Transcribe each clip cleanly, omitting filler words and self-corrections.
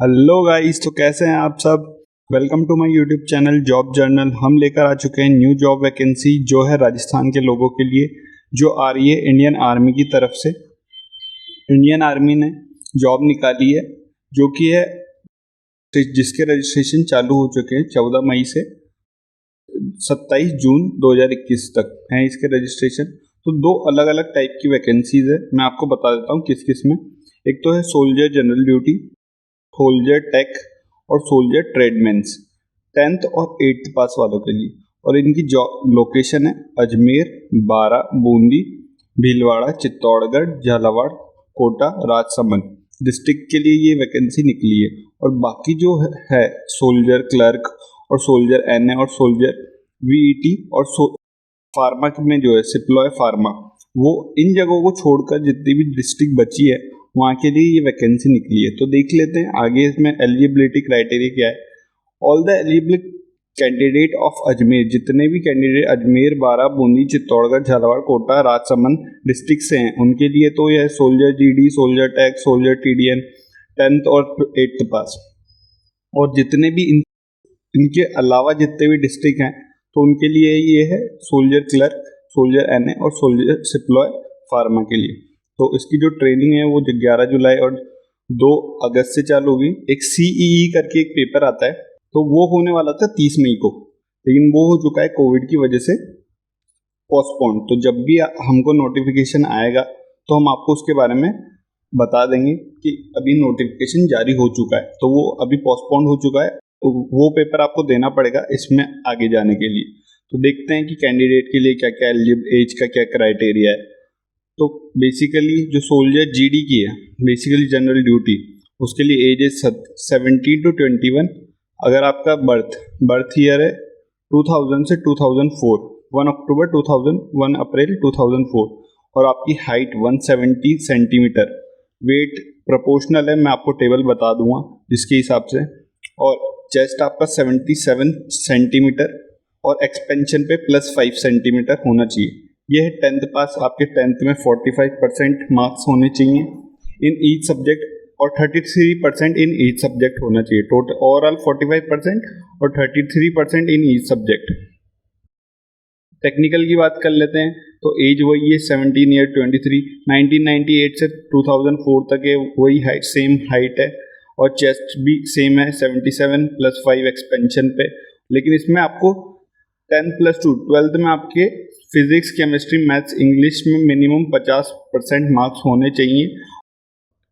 Hello guys, तो कैसे हैं आप सब। Welcome to my YouTube channel Job Journal. हम लेकर आ चुके हैं न्यू जॉब वैकेंसी जो है राजस्थान के लोगों के लिए, जो आ रही है इंडियन आर्मी की तरफ से। इंडियन आर्मी ने जॉब निकाली है जो कि है जिसके रजिस्ट्रेशन चालू हो चुके हैं 14 मई से 27 जून 2021 तक हैं इसके रजिस्ट्रेशन। तो दो अलग अलग टाइप की वैकेंसीज है, मैं आपको बता देता हूँ किस किस में। एक तो है soldier general duty, soldier tech और सोल्जर ट्रेडमेंस, 10th और 8th पास वालों के लिए। और इनकी जॉब लोकेशन है अजमेर, बारा, बूंदी, भीलवाड़ा, चित्तौड़गढ़, झालावाड़, कोटा, राजसमंद डिस्ट्रिक्ट के लिए ये वैकेंसी निकली है। और बाकी जो है सोल्जर क्लर्क और सोल्जर एनए और सोल्जर वीईटी और फार्मा में जो है सिप्लॉय फार्मा, वो इन जगहों को छोड़कर जितनी भी डिस्ट्रिक्ट बची है वहाँ के लिए ये वैकेंसी निकली है। तो देख लेते हैं आगे इसमें एलिजिबिलिटी क्राइटेरिया क्या है। All the eligible candidate of Ajmer, जितने भी कैंडिडेट अजमेर, बारा, बूंदी, चित्तौड़गढ़, झालावाड़, कोटा, राजसमंद डिस्ट्रिक्ट से हैं उनके लिए तो यह soldier GD, soldier tag, soldier TDN, 10th और 8th पास। और जितने भी इनके अलावा जितने भी डिस्ट्रिक्ट हैं तो उनके लिए ये है सोल्जर क्लर्क, सोल्जर एनए और सोल्जर सिप्लॉय फार्मा के लिए। तो इसकी जो ट्रेनिंग है वो 11 जुलाई और 2 अगस्त से चालू होगी। एक सीईई करके एक पेपर आता है, तो वो होने वाला था 30 मई को, लेकिन वो हो चुका है कोविड की वजह से पोस्टपोन। तो जब भी हमको नोटिफिकेशन आएगा तो हम आपको उसके बारे में बता देंगे कि अभी नोटिफिकेशन जारी हो चुका है, तो वो अभी पोस्टपोन हो चुका है, तो वो पेपर आपको देना पड़ेगा इसमें आगे जाने के लिए। तो देखते हैं कि कैंडिडेट के लिए क्या क्या एज का क्या क्राइटेरिया है। तो बेसिकली जो सोल्जर जीडी की है, बेसिकली जनरल ड्यूटी, उसके लिए एज है 17 to 21। अगर आपका बर्थ ईयर है 2000 से 2004, 1 अक्टूबर 2000, 1 अप्रैल 2004, और आपकी हाइट 170 सेंटीमीटर, वेट प्रोपोर्शनल है, मैं आपको टेबल बता दूंगा जिसके हिसाब से। और चेस्ट आपका 77 सेंटीमीटर और एक्सपेंशन पे +5 सेंटीमीटर होना चाहिए। यह है 10th पास। आपके 10th में 45% मार्क्स होने चाहिए इन ईच सब्जेक्ट और 33% इन ईच सब्जेक्ट होना चाहिए। टोटल ओवरऑल 45% और 33% इन ईच सब्जेक्ट। टेक्निकल की बात कर लेते हैं तो एज वही है 17 ईयर 23, 1998 से 2004 तक है, वही हाइट, सेम हाइट है। और चेस्ट भी सेम है 77 +5 एक्सपेंशन पे। लेकिन इसमें आपको 10+2 12th में आपके फिजिक्स, केमिस्ट्री, मैथ्स, इंग्लिश में मिनिमम 50% मार्क्स होने चाहिए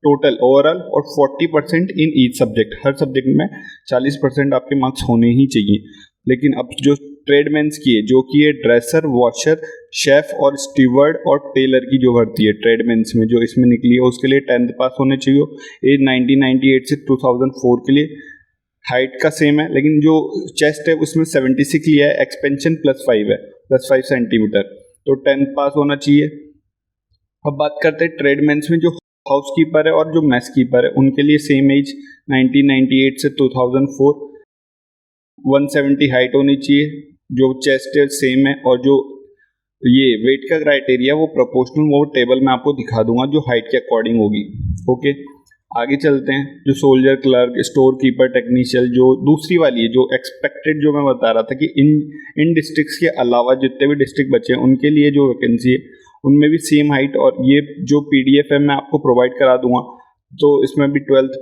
टोटल ओवरऑल, और 40% in each subject. Her subject में 40% आपके मार्क्स होने ही चाहिए। लेकिन अब जो ट्रेडमेंस की है, जो कि है ड्रेसर, वॉशर, शेफ और स्टीवर्ड और टेलर की जो भर्ती है ट्रेडमेंस में जो इसमें निकली है, उसके लिए 10th पास होने चाहिए। एज 1998 से 2004 के लिए। हाइट का सेम है, लेकिन जो चेस्ट है उसमें 76 लिया है, एक्सपेंशन +5 है, +5 सेंटीमीटर, तो 10th पास होना चाहिए। अब बात करते हैं ट्रेडमेंस में जो हाउस कीपर है और जो मैस कीपर है, उनके लिए सेम एज 1998 से 2004, 170 हाइट होनी चाहिए, जो चेस्ट है सेम है। और जो ये वेट का क्राइटेरिया वो प्रोपोर्शनल, वो टेबल मैं आपको दिखा दूंगा जो हाइट के अकॉर्डिंग होगी। ओके, आगे चलते हैं। जो soldier clerk, store keeper, technician, जो दूसरी वाली है, जो एक्सपेक्टेड, जो मैं बता रहा था कि इन डिस्ट्रिक्ट्स के अलावा जितने भी डिस्ट्रिक्ट बचे हैं उनके लिए जो वैकेंसी है उनमें भी सेम हाइट। और ये जो पीडीएफ है मैं आपको प्रोवाइड करा दूंगा। तो इसमें भी 12th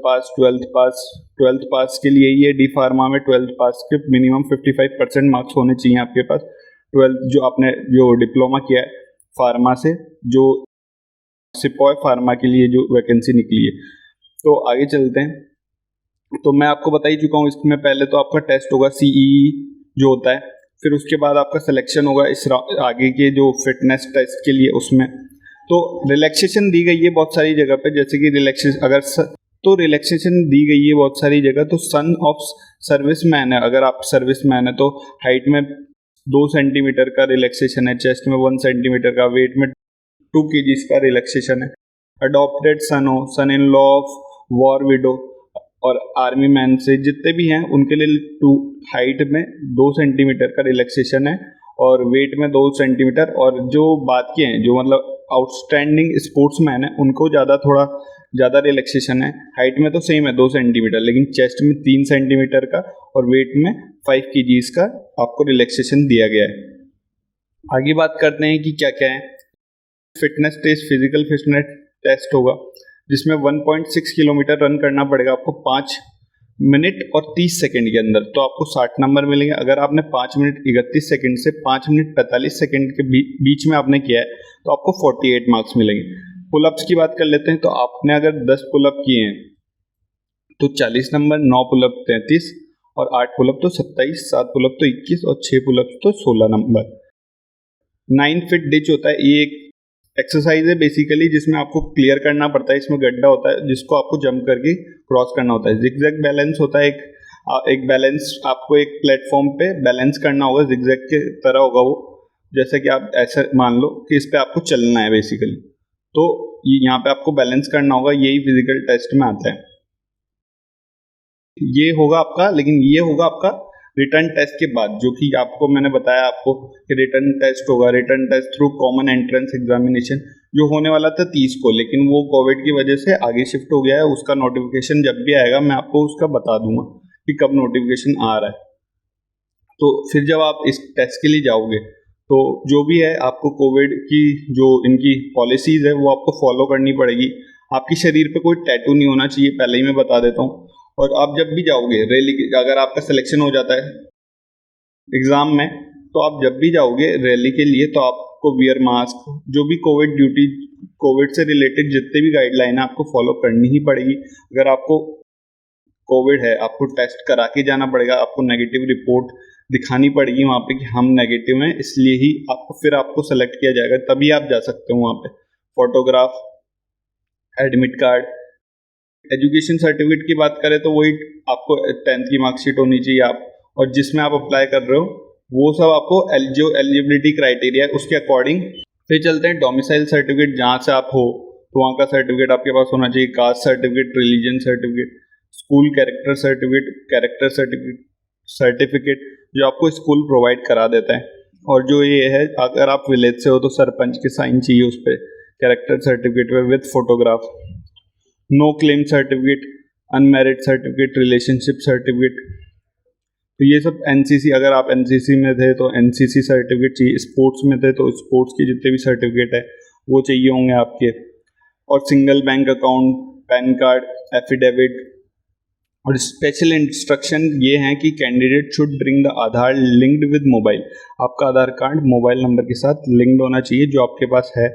पास के लिए ये डी फार्मा में 12th पास के मिनिमम 55% मार्क्स होने चाहिए आपके पास। 12th जो आपने जो डिप्लोमा किया है फार्मा से, जो सिपॉय फार्मा के लिए जो वैकेंसी निकली है। तो आगे चलते हैं। तो मैं आपको बता ही चुका हूँ, इसमें पहले तो आपका टेस्ट होगा सीईई जो होता है, फिर उसके बाद आपका सिलेक्शन होगा इस आगे के जो फिटनेस टेस्ट के लिए उसमें। तो रिलैक्सेशन दी गई है बहुत सारी जगह पे, जैसे कि रिलैक्सेशन दी गई है बहुत सारी जगह। तो सन ऑफ सर्विसमैन है, अगर आप सर्विसमैन है तो हाइट में 2 सेंटीमीटर का रिलैक्सेशन है, चेस्ट में 1 सेंटीमीटर का, वेट में 2 kg का रिलैक्सेशन है। अडॉप्टेड सन हो, son in law of war widow और आर्मी मैन से जितने भी हैं उनके लिए हाइट में 2 सेंटीमीटर का रिलैक्सेशन है और वेट में 2 सेंटीमीटर। और जो बात की हैं, जो मतलब आउटस्टैंडिंग स्पोर्ट्समैन है उनको थोड़ा ज़्यादा रिलैक्सेशन है। हाइट में तो सेम है 2 सेंटीमीटर, लेकिन चेस्ट में 3 सेंटीमीटर का और वेट में 5 kgs का आपको रिलैक्सेशन दिया गया है। आगे बात करते हैं कि क्या क्या है। Fitness test, physical fitness test होगा जिसमें 1.6 किलोमीटर रन करना पड़ेगा आपको 5 मिनट और 30 सेकंड के अंदर, तो आपको 60 नंबर मिलेंगे। अगर आपने 5 मिनट 31 सेकंड से 5 मिनट 45 सेकंड के बीच में आपने किया है तो आपको 48 मार्क्स मिलेंगे। पुलअप्स की बात कर लेते हैं, तो आपने अगर 10 पुलअप किए हैं तो 40 नंबर, 9 पुलअप 33 और 8 पुलअप तो 27, 7 पुलअप तो 21 और 6 पुलअप तो 16 नंबर। 9 फीट डिच होता है, ये एक एक्सरसाइज है बेसिकली जिसमें आपको क्लियर करना पड़ता है। इसमें गड्ढा होता है जिसको आपको जंप करके क्रॉस करना होता है। जिगजैग बैलेंस होता है, एक बैलेंस आपको एक प्लेटफॉर्म पे बैलेंस करना होगा, जिगजैग के तरह होगा वो, जैसे कि आप ऐसे मान लो कि इस पे आपको चलना है बेसिकली, तो यहाँ पे आपको बैलेंस करना होगा। यही फिजिकल टेस्ट में आता है। ये होगा आपका, लेकिन ये होगा आपका रिटर्न टेस्ट के बाद, जो कि आपको मैंने बताया आपको कि रिटर्न टेस्ट होगा। Written test through common entrance examination जो होने वाला था 30 को, लेकिन वो कोविड की वजह से आगे शिफ्ट हो गया है। उसका नोटिफिकेशन जब भी आएगा मैं आपको उसका बता दूंगा कि कब नोटिफिकेशन आ रहा है। तो फिर जब आप इस टेस्ट के लिए जाओगे तो जो भी है आपको कोविड की जो इनकी पॉलिसीज है वो आपको फॉलो करनी पड़ेगी। आपके शरीर पे कोई टैटू नहीं होना चाहिए, पहले ही मैं बता देता हूँ। और आप जब भी जाओगे रैली, अगर आपका सिलेक्शन हो जाता है एग्जाम में, तो आप जब भी जाओगे रैली के लिए तो आपको वियर मास्क, जो भी कोविड ड्यूटी, कोविड से रिलेटेड जितने भी गाइडलाइन है आपको फॉलो करनी ही पड़ेगी। अगर आपको कोविड है आपको टेस्ट करा के जाना पड़ेगा, आपको नेगेटिव रिपोर्ट दिखानी पड़ेगी वहाँ पे कि हम नेगेटिव हैं, इसलिए ही फिर आपको सेलेक्ट किया जाएगा, तभी आप जा सकते हो वहाँ पे। Photograph, admit card, education certificate की बात करें तो वही आपको 10th की मार्कशीट होनी चाहिए आप, और जिसमें आप अप्लाई कर रहे हो वो सब आपको जो एलिजिबिलिटी क्राइटेरिया है उसके अकॉर्डिंग। फिर चलते हैं डोमिसाइल सर्टिफिकेट, जहाँ से आप हो तो वहाँ का सर्टिफिकेट आपके पास होना चाहिए। Caste certificate, religion certificate, school character certificate जो आपको स्कूल प्रोवाइड करा देता है। और जो ये है, अगर आप विलेज से हो तो सरपंच के साइन चाहिए उस पर कैरेक्टर सर्टिफिकेट में with photograph. No claim certificate, unmarried certificate, relationship certificate, तो ये सब एनसीसी, अगर आप एनसीसी में थे तो एनसीसी सर्टिफिकेट चाहिए, स्पोर्ट्स में थे तो स्पोर्ट्स के जितने भी सर्टिफिकेट है वो चाहिए होंगे आपके। और single bank account, pan card, affidavit. और स्पेशल इंस्ट्रक्शन ये हैं कि candidate should bring the Aadhaar linked with mobile. आपका आधार कार्ड मोबाइल नंबर के साथ लिंक्ड होना चाहिए जो आपके पास है।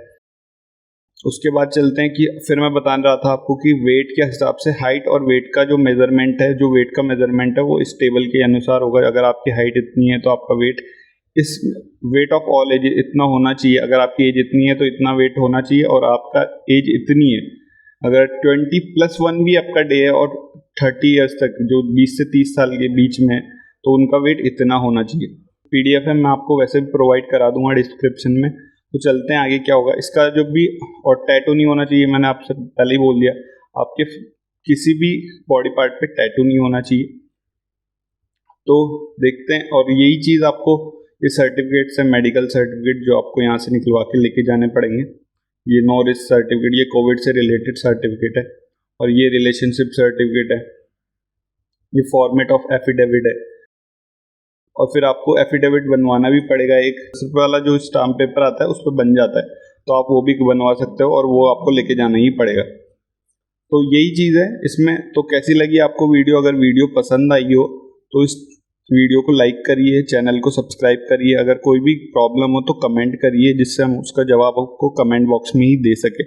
उसके बाद चलते हैं कि फिर मैं बता रहा था आपको कि वेट के हिसाब से हाइट और वेट का जो मेजरमेंट है, जो वेट का मेजरमेंट है वो इस टेबल के अनुसार होगा। अगर आपकी हाइट इतनी है तो आपका वेट इस वेट ऑफ ऑल एज इतना होना चाहिए। अगर आपकी एज इतनी है तो इतना वेट होना चाहिए, और आपका एज इतनी है, अगर 20+1 भी आपका डे है और 30 ईयर्स तक जो 20 से 30 साल के बीच में, तो उनका वेट इतना होना चाहिए। PDF है, मैं आपको वैसे भी प्रोवाइड करा दूंगा डिस्क्रिप्शन में। तो चलते हैं आगे क्या होगा इसका जो भी। और टैटू नहीं होना चाहिए, मैंने आपसे पहले ही बोल दिया, आपके किसी भी बॉडी पार्ट पे टैटू नहीं होना चाहिए। तो देखते हैं, और यही चीज़ आपको ये सर्टिफिकेट से, मेडिकल सर्टिफिकेट जो आपको यहाँ से निकलवा के लेके जाने पड़ेंगे। ये नो रिस्क सर्टिफिकेट, ये कोविड से रिलेटेड सर्टिफिकेट है। और ये रिलेशनशिप सर्टिफिकेट है, ये फॉर्मेट ऑफ एफिडेविट है। और फिर आपको एफिडेविट बनवाना भी पड़ेगा, एक वाला जो स्टाम्प पेपर आता है उस पर बन जाता है, तो आप वो भी बनवा सकते हो और वो आपको लेके जाना ही पड़ेगा। तो यही चीज़ है इसमें। तो कैसी लगी आपको वीडियो? अगर वीडियो पसंद आई हो तो इस वीडियो को लाइक करिए, चैनल को सब्सक्राइब करिए। अगर कोई भी प्रॉब्लम हो तो कमेंट करिए, जिससे हम उसका जवाब आपको कमेंट बॉक्स में ही दे सके।